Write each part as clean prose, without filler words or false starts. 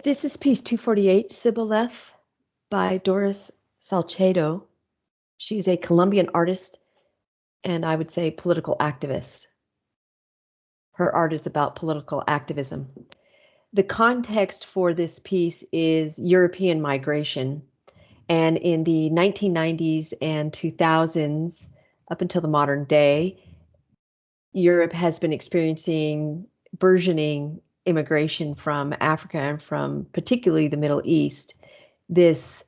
This is piece 248, Shibboleth, by Doris Salcedo. She's a Colombian artist and I would say political activist. Her art is about political activism. The context for this piece is European migration. And in the 1990s and 2000s, up until the modern day, Europe has been experiencing burgeoning immigration from Africa and from particularly the Middle East. This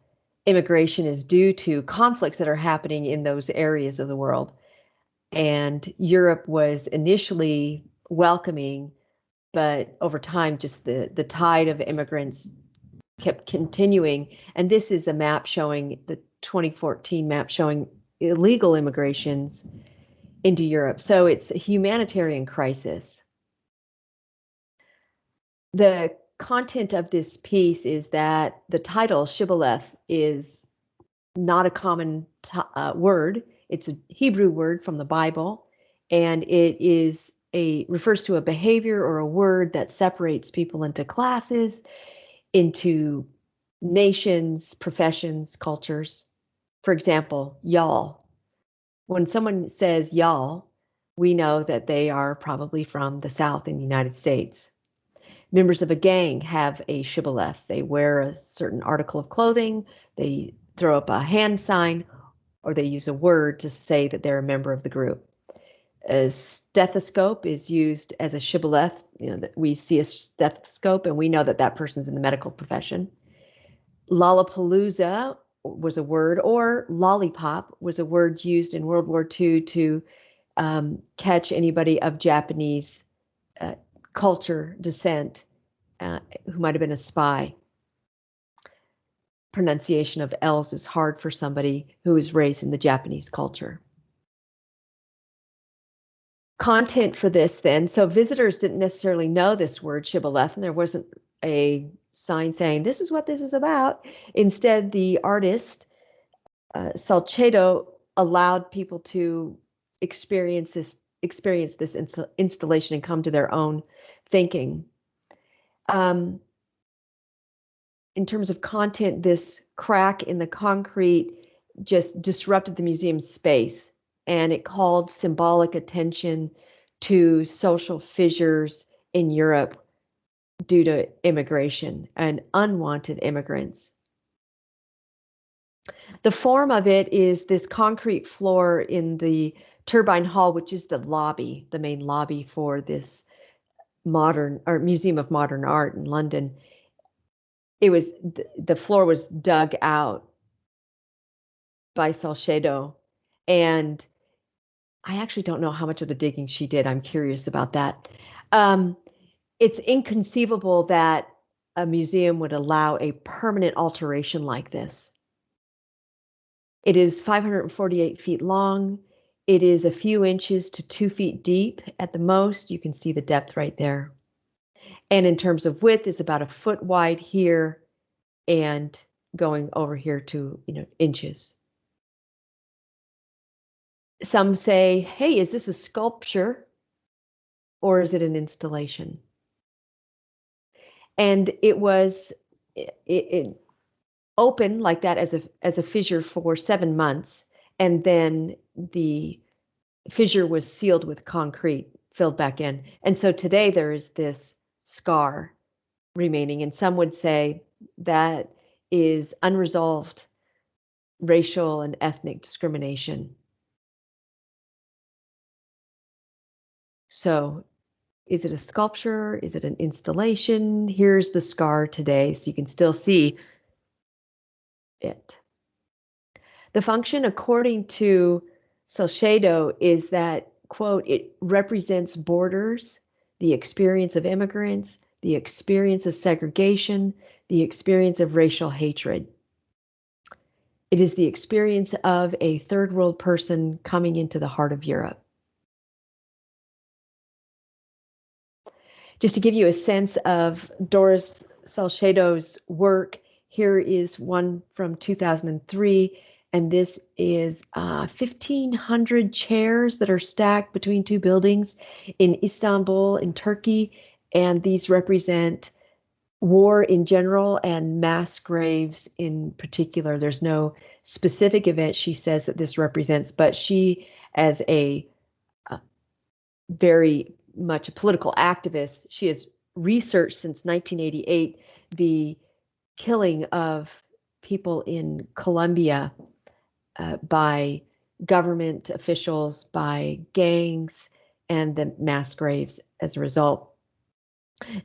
immigration is due to conflicts that are happening in those areas of the world. And Europe was initially welcoming, but over time, just the tide of immigrants kept continuing. And this is a map showing the 2014 map showing illegal immigrations into Europe. So it's a humanitarian crisis. The content of this piece is that the title, Shibboleth, is not a common word. It's a Hebrew word from the Bible, and it is refers to a behavior or a word that separates people into classes, into nations, professions, cultures. For example, y'all. When someone says y'all, we know that they are probably from the South in the United States. Members of a gang have a shibboleth. They wear a certain article of clothing, they throw up a hand sign, or they use a word to say that they're a member of the group. A stethoscope is used as a shibboleth. We see a stethoscope and we know that that person's in the medical profession. Lollapalooza was a word, or lollipop was a word used in World War II to catch anybody of Japanese culture, descent, who might have been a spy. Pronunciation of L's is hard for somebody who is raised in the Japanese culture. Content for this then, so visitors didn't necessarily know this word shibboleth, and there wasn't a sign saying this is what this is about. Instead, the artist, Salcedo, allowed people to experience this installation and come to their own thinking. In terms of content, this crack in the concrete just disrupted the museum's space, and it called symbolic attention to social fissures in Europe due to immigration and unwanted immigrants. The form of it is this concrete floor in the Turbine Hall, which is the lobby, the main lobby for this Museum of Modern Art in London. The floor was dug out by Salcedo, and I actually don't know how much of the digging she did. I'm curious about that. It's inconceivable that a museum would allow a permanent alteration like this. It is 548 feet long. It is a few inches to 2 feet deep at the most. You can see the depth right there. And in terms of width, is about a foot wide here and going over here to inches. Some say, hey, is this a sculpture or is it an installation? And it was it opened like that as a fissure for 7 months, and then the fissure was sealed with concrete, filled back in. And so today there is this scar remaining, and some would say that is unresolved racial and ethnic discrimination. So is it a sculpture? Is it an installation? Here's the scar today, so you can still see it. The function, according to Salcedo, is that, quote, it represents borders, the experience of immigrants, the experience of segregation, the experience of racial hatred. It is the experience of a third world person coming into the heart of Europe. Just to give you a sense of Doris Salcedo's work, here is one from 2003, and this is 1,500 chairs that are stacked between two buildings in Istanbul, in Turkey, and these represent war in general and mass graves in particular. There's no specific event she says that this represents, but she, as a very much a political activist, she has researched since 1988 the killing of people in Colombia by government officials, by gangs, and the mass graves as a result.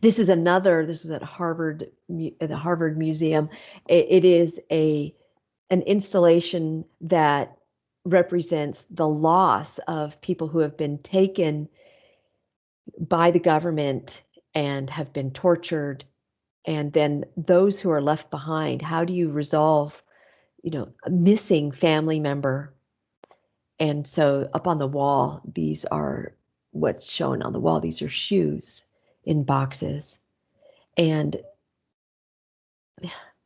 This was at the Harvard Museum. It is an installation that represents the loss of people who have been taken by the government and have been tortured, and then those who are left behind. How do you resolve, a missing family member? And so up on the wall, these are what's shown on the wall. These are shoes in boxes, and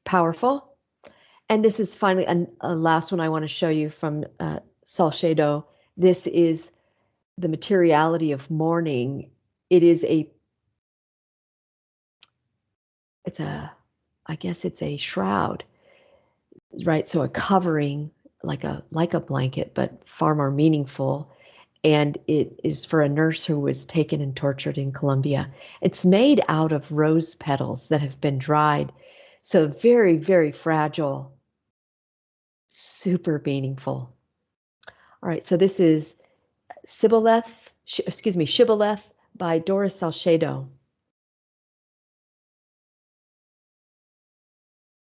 powerful. And this is finally a last one I want to show you from Salcedo. This is the materiality of mourning. It's a, I guess it's a shroud, right? So a covering, like a blanket, but far more meaningful. And it is for a nurse who was taken and tortured in Colombia. It's made out of rose petals that have been dried. So very, very fragile, super meaningful. All right, so this is Shibboleth by Doris Salcedo.